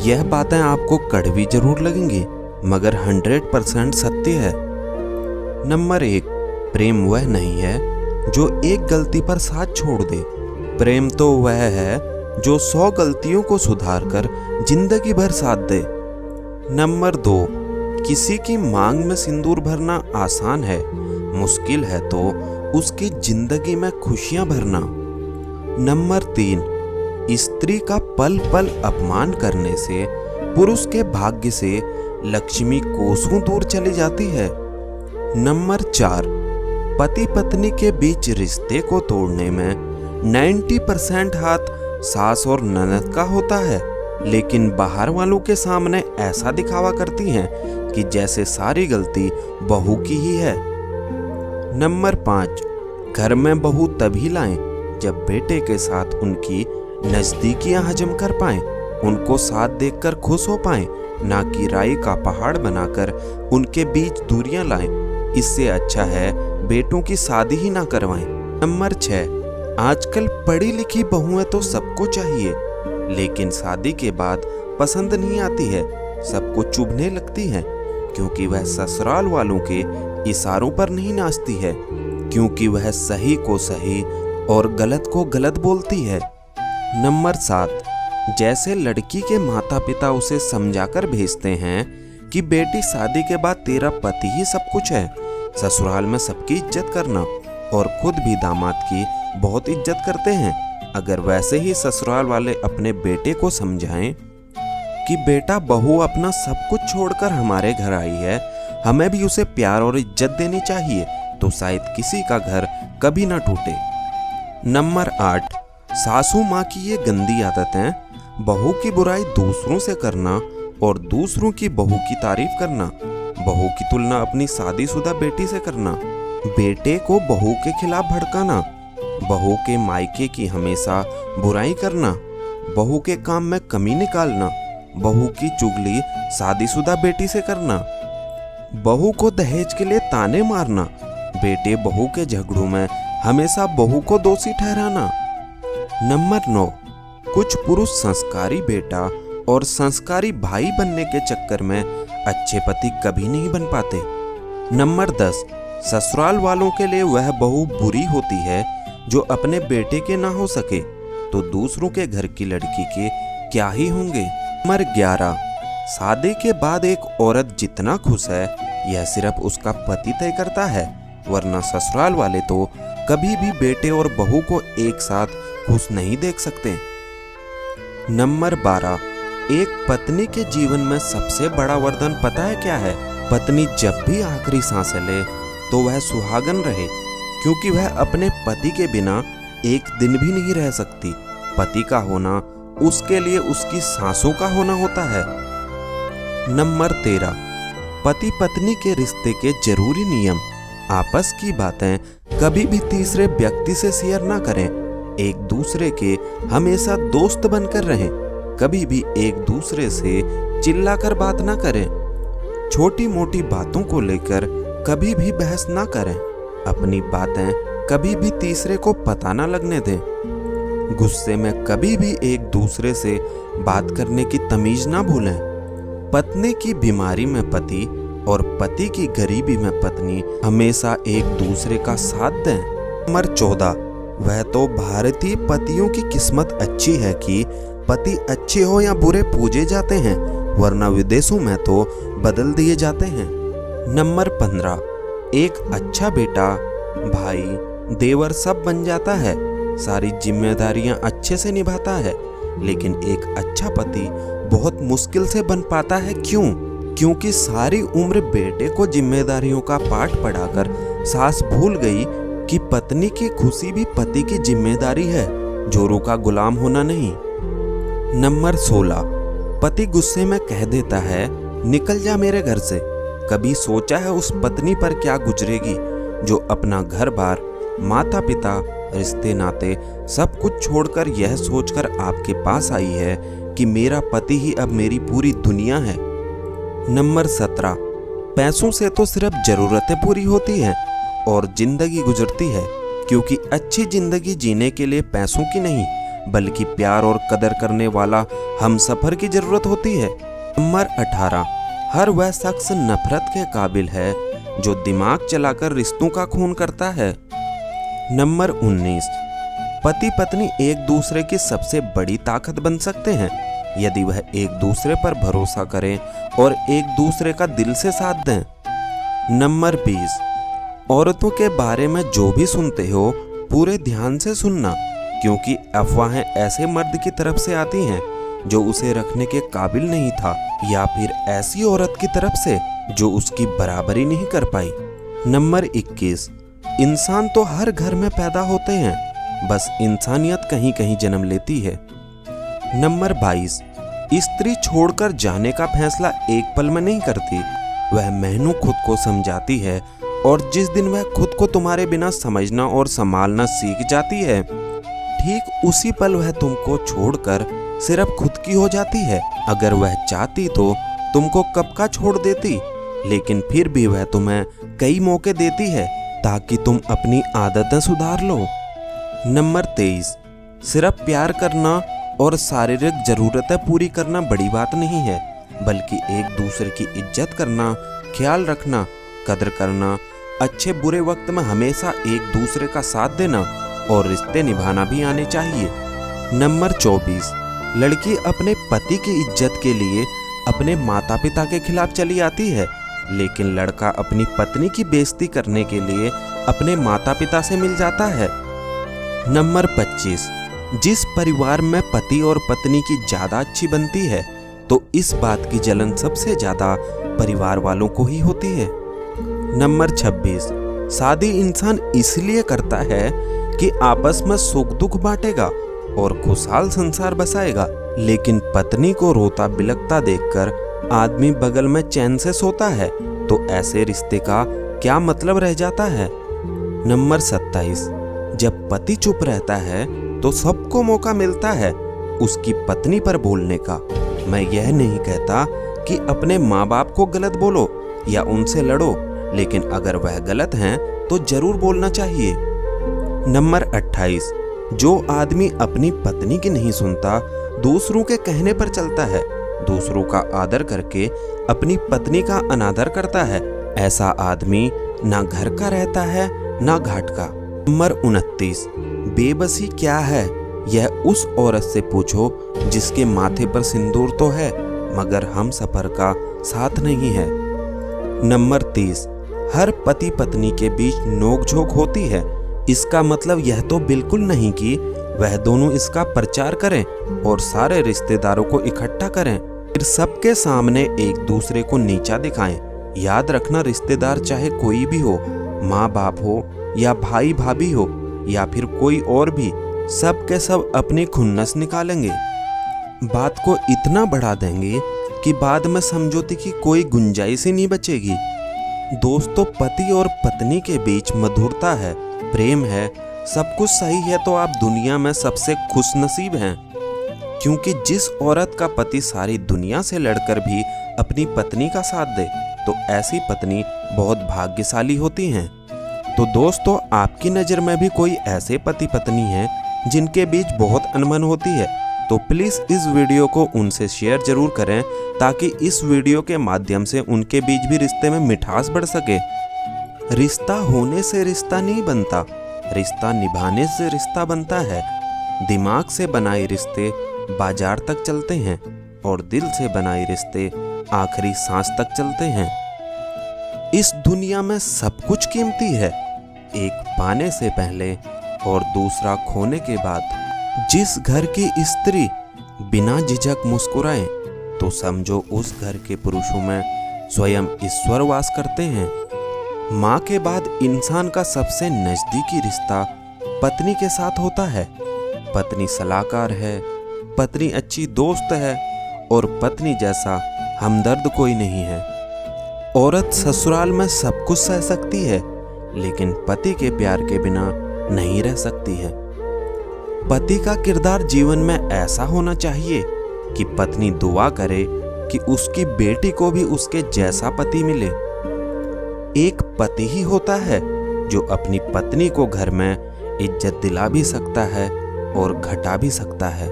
यह बातें आपको कड़वी जरूर लगेंगी, मगर 100% सत्य है। नंबर 1, प्रेम वह नहीं है जो एक गलती पर साथ छोड़ दे। प्रेम तो वह है जो 100 गलतियों को सुधार कर जिंदगी भर साथ दे। नंबर 2, किसी की मांग में सिंदूर भरना आसान है, मुश्किल है तो उसकी जिंदगी में खुशियां भरना। नंबर 3, स्त्री का पल पल अपमान करने से पुरुष के भाग्य से लक्ष्मी कोसों दूर चली जाती है। नंबर 4, पति पत्नी के बीच रिश्ते को तोड़ने में 90% हाथ सास और ननद का होता है, लेकिन बाहर वालों के सामने ऐसा दिखावा करती हैं कि जैसे सारी गलती बहू की ही है। नंबर 5, घर में बहू तभी लाएं जब बेटे के साथ उनकी नजदीकियां हजम कर पाएं, उनको साथ देखकर खुश हो पाएं, ना कि राई का पहाड़ बनाकर उनके बीच दूरियां लाएं। इससे अच्छा है बेटों की शादी ही ना करवाएं। नंबर 6, आजकल पढ़ी लिखी बहुएं तो सबको चाहिए, लेकिन शादी के बाद पसंद नहीं आती है, सबको चुभने लगती है, क्योंकि वह ससुराल वालों के इशारों पर नहीं नाचती है, क्योंकि वह सही को सही और गलत को गलत बोलती है। नंबर 7, जैसे लड़की के माता पिता उसे समझाकर भेजते हैं कि बेटी शादी के बाद तेरा पति ही सब कुछ है, ससुराल में सबकी इज्जत करना, और खुद भी दामाद की बहुत इज्जत करते हैं। अगर वैसे ही ससुराल वाले अपने बेटे को समझाएं कि बेटा बहू अपना सब कुछ छोड़कर हमारे घर आई है, हमें भी उसे प्यार और इज्जत देनी चाहिए, तो शायद किसी का घर कभी ना टूटे। नंबर 8, सासू माँ की ये गंदी आदत है बहू की बुराई दूसरों से करना और दूसरों की बहू की तारीफ करना, बहू की तुलना अपनी शादीशुदा बेटी से करना, बेटे को बहू के खिलाफ भड़काना, बहू के मायके की हमेशा बुराई करना, बहू के काम में कमी निकालना, बहू की चुगली शादीशुदा बेटी से करना, बहू को दहेज के लिए ताने मारना, बेटे बहू के झगड़ों में हमेशा बहू को दोषी ठहराना। नंबर 9, कुछ पुरुष संस्कारी बेटा और संस्कारी भाई बनने के चक्कर में अच्छे पति कभी नहीं बन पाते। नंबर 10, ससुराल वालों के लिए वह बहू बुरी होती है जो अपने बेटे के ना हो सके, तो दूसरों के घर की लड़की के क्या ही होंगे। नंबर 11, शादी के बाद एक औरत जितना खुश है यह सिर्फ उसका पति तय करता है, वरना ससुराल वाले तो कभी भी बेटे और बहू को एक साथ खुश नहीं देख सकते। नंबर 12, एक पत्नी के जीवन में सबसे बड़ा वरदान पता है क्या है? पत्नी जब भी आखिरी सांसें ले तो वह सुहागन रहे, क्योंकि वह अपने पति के बिना एक दिन भी नहीं रह सकती। पति का होना उसके लिए उसकी सांसों का होना होता है। नंबर 13, पति पत्नी के रिश्ते के जरूरी नियम। आपस की बातें कभी भी तीसरे व्यक्ति से शेयर ना करें, एक दूसरे के हमेशा दोस्त बनकर रहें, कभी भी एक दूसरे से चिल्लाकर बात ना करें, छोटी मोटी बातों को लेकर कभी भी बहस ना करें, अपनी बातें कभी भी तीसरे को पता ना लगने दें, गुस्से में कभी भी एक दूसरे से बात करने की तमीज ना भूलें, पत्नी की बीमारी में पति और पति की गरीबी में पत्नी हमेशा एक दूसरे का साथ दें। नंबर 14, वह तो भारतीय पतियों की किस्मत अच्छी है कि पति अच्छे हो या बुरे पूजे जाते हैं, वरना विदेशों में तो बदल दिए जाते हैं। नंबर 15, एक अच्छा बेटा, भाई, देवर सब बन जाता है, सारी जिम्मेदारियां अच्छे से निभाता है, लेकिन एक अच्छा पति बहुत मुश्किल से बन पाता है। क्यों? क्योंकि सारी उम्र बेटे को जिम्मेदारियों का पाठ पढ़ाकर सास भूल गई कि पत्नी की खुशी भी पति की जिम्मेदारी है, जोरों का गुलाम होना नहीं। नंबर 16, पति गुस्से में कह देता है निकल जा मेरे घर से। कभी सोचा है उस पत्नी पर क्या गुजरेगी जो अपना घर बार, माता पिता, रिश्ते नाते सब कुछ छोड़कर यह सोचकर आपके पास आई है कि मेरा पति ही अब मेरी पूरी दुनिया है। नंबर 17, पैसों से तो सिर्फ जरूरतें पूरी होती हैं और जिंदगी गुजरती है, क्योंकि अच्छी जिंदगी जीने के लिए पैसों की नहीं बल्कि प्यार और कदर करने वाला हमसफर की जरूरत होती है। नंबर 18, हर वह शख्स नफरत के काबिल है जो दिमाग चलाकर रिश्तों का खून करता है। नंबर 19, पति पत्नी एक दूसरे की सबसे बड़ी ताकत बन सकते हैं यदि वह एक दूसरे पर भरोसा करें और एक दूसरे का दिल से साथ दें। नंबर 20, औरतों के बारे में जो भी सुनते हो पूरे ध्यान से सुनना, क्योंकि अफवाहें ऐसे मर्द की तरफ से आती हैं जो उसे रखने के काबिल नहीं था, या फिर ऐसी औरत की तरफ से जो उसकी बराबरी नहीं कर पाई। नंबर 21, इंसान तो हर घर में पैदा होते हैं, बस इंसानियत कहीं कहीं जन्म लेती है। नंबर 22, स्त्री छोड़कर जाने का फैसला एक पल में नहीं करती, वह महीनों खुद को समझाती है, और जिस दिन वह खुद को तुम्हारे बिना समझना और संभालना सीख जाती है, ठीक उसी पल वह तुमको छोड़कर सिर्फ खुद की हो जाती है। अगर वह चाहती तो तुमको कब का छोड़ देती, लेकिन फिर भी वह तुम्हें कई मौके देती है ताकि तुम अपनी आदतें सुधार लो। नंबर 23, सिर्फ प्यार करना और शारीरिक जरूरतें पूरी करना बड़ी बात नहीं है, बल्कि एक दूसरे की इज्जत करना, ख्याल रखना, कदर करना, अच्छे बुरे वक्त में हमेशा एक दूसरे का साथ देना और रिश्ते निभाना भी आने चाहिए। नंबर 24, लड़की अपने पति की इज्जत के लिए अपने माता पिता के खिलाफ चली आती है, लेकिन लड़का अपनी पत्नी की बेइज्जती करने के लिए अपने माता पिता से मिल जाता है। नंबर 25, जिस परिवार में पति और पत्नी की ज्यादा अच्छी बनती है तो इस बात की जलन सबसे ज्यादा परिवार वालों को ही होती है। नंबर 26, शादी इंसान इसलिए करता है कि आपस में सुख दुख बांटेगा और खुशहाल संसार बसाएगा, लेकिन पत्नी को रोता बिलखता देखकर आदमी बगल में चैन से सोता है, तो ऐसे रिश्ते का क्या मतलब रह जाता है। नंबर 27, जब पति चुप रहता है तो सबको मौका मिलता है उसकी पत्नी पर बोलने का। मैं यह नहीं कहता कि अपने माँ बाप को गलत बोलो या उनसे लड़ो, लेकिन अगर वह गलत हैं तो जरूर बोलना चाहिए। नंबर 28, जो आदमी अपनी पत्नी की नहीं सुनता, दूसरों के कहने पर चलता है, दूसरों का आदर करके अपनी पत्नी का अनादर करता है, ऐसा आदमी ना घर का रहता है ना घाट का। नंबर 29, बेबसी क्या है यह उस औरत से पूछो जिसके माथे पर सिंदूर तो है मगर हम सफर का साथ नहीं है। नंबर 30, हर पति पत्नी के बीच नोकझोंक होती है, इसका मतलब यह तो बिल्कुल नहीं कि वह दोनों इसका प्रचार करें और सारे रिश्तेदारों को इकट्ठा करें, फिर सबके सामने एक दूसरे को नीचा दिखाएं। याद रखना, रिश्तेदार चाहे कोई भी हो, माँ बाप हो या भाई भाभी हो या फिर कोई और भी, सब के सब अपनी खुन्नस निकालेंगे, बात को इतना बढ़ा देंगे कि बाद में समझौते की कोई गुंजाइश ही नहीं बचेगी। दोस्तों, पति और पत्नी के बीच मधुरता है, प्रेम है, सब कुछ सही है तो आप दुनिया में सबसे खुशनसीब हैं, क्योंकि जिस औरत का पति सारी दुनिया से लड़कर भी अपनी पत्नी का साथ दे तो ऐसी पत्नी बहुत भाग्यशाली होती हैं। तो दोस्तों, आपकी नज़र में भी कोई ऐसे पति पत्नी हैं जिनके बीच बहुत अनबन होती है, तो प्लीज़ इस वीडियो को उनसे शेयर जरूर करें ताकि इस वीडियो के माध्यम से उनके बीच भी रिश्ते में मिठास बढ़ सके। रिश्ता होने से रिश्ता नहीं बनता, रिश्ता निभाने से रिश्ता बनता है। दिमाग से बनाए रिश्ते बाजार तक चलते हैं और दिल से बनाए रिश्ते आखिरी सांस तक चलते हैं। इस दुनिया में सब कुछ कीमती है, एक पाने से पहले और दूसरा खोने के बाद। जिस घर की स्त्री बिना झिझक मुस्कुराए तो समझो उस घर के पुरुषों में स्वयं ईश्वर वास करते हैं। माँ के बाद इंसान का सबसे नजदीकी रिश्ता पत्नी के साथ होता है। पत्नी सलाहकार है, पत्नी अच्छी दोस्त है और पत्नी जैसा हमदर्द कोई नहीं है। औरत ससुराल में सब कुछ सह सकती है, लेकिन पति के प्यार के बिना नहीं रह सकती है। पति का किरदार जीवन में ऐसा होना चाहिए कि पत्नी दुआ करे कि उसकी बेटी को भी उसके जैसा पति मिले। एक पति ही होता है जो अपनी पत्नी को घर में इज्जत दिला भी सकता है और घटा भी सकता है।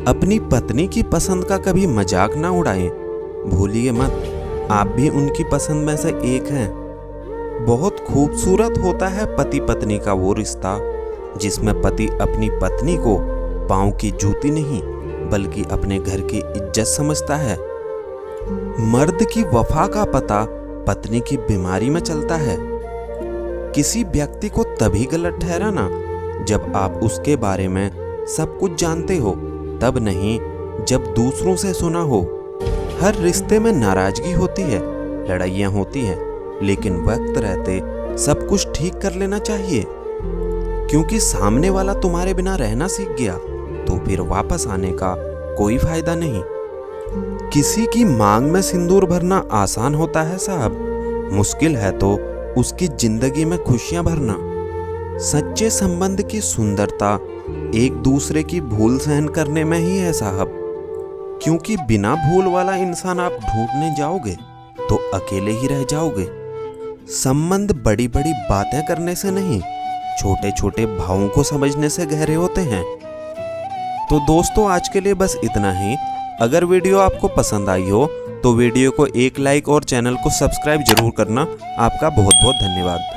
अपनी पत्नी की पसंद का कभी मजाक ना उड़ाएं। भूलिए मत, आप भी उनकी पसंद में से एक हैं। बहुत खूबसूरत होता है पति पत्नी का वो रिश्ता जिसमें पति अपनी पत्नी को पाँव की जूती नहीं बल्कि अपने घर की इज्जत समझता है। मर्द की वफा का पता पत्नी की बीमारी में चलता है। किसी व्यक्ति को तभी गलत ठहराना जब आप उसके बारे में सब कुछ जानते हो, तब नहीं जब दूसरों से सुना हो। हर रिश्ते में नाराजगी होती है, लड़ाइयाँ होती हैं, लेकिन वक्त रहते सब कुछ ठीक कर लेना चाहिए, क्योंकि सामने वाला तुम्हारे बिना रहना सीख गया तो फिर वापस आने का कोई फायदा नहीं। किसी की मांग में सिंदूर भरना आसान होता है साहब, मुश्किल है तो उसकी जिंदगी में खुशियां भरना। सच्चे संबंध की सुंदरता एक दूसरे की भूल सहन करने में ही है साहब, क्योंकि बिना भूल वाला इंसान आप ढूंढने जाओगे तो अकेले ही रह जाओगे। संबंध बड़ी बड़ी बातें करने से नहीं, छोटे छोटे भावों को समझने से गहरे होते हैं। तो दोस्तों, आज के लिए बस इतना ही। अगर वीडियो आपको पसंद आई हो तो वीडियो को एक लाइक और चैनल को सब्सक्राइब जरूर करना। आपका बहुत बहुत धन्यवाद।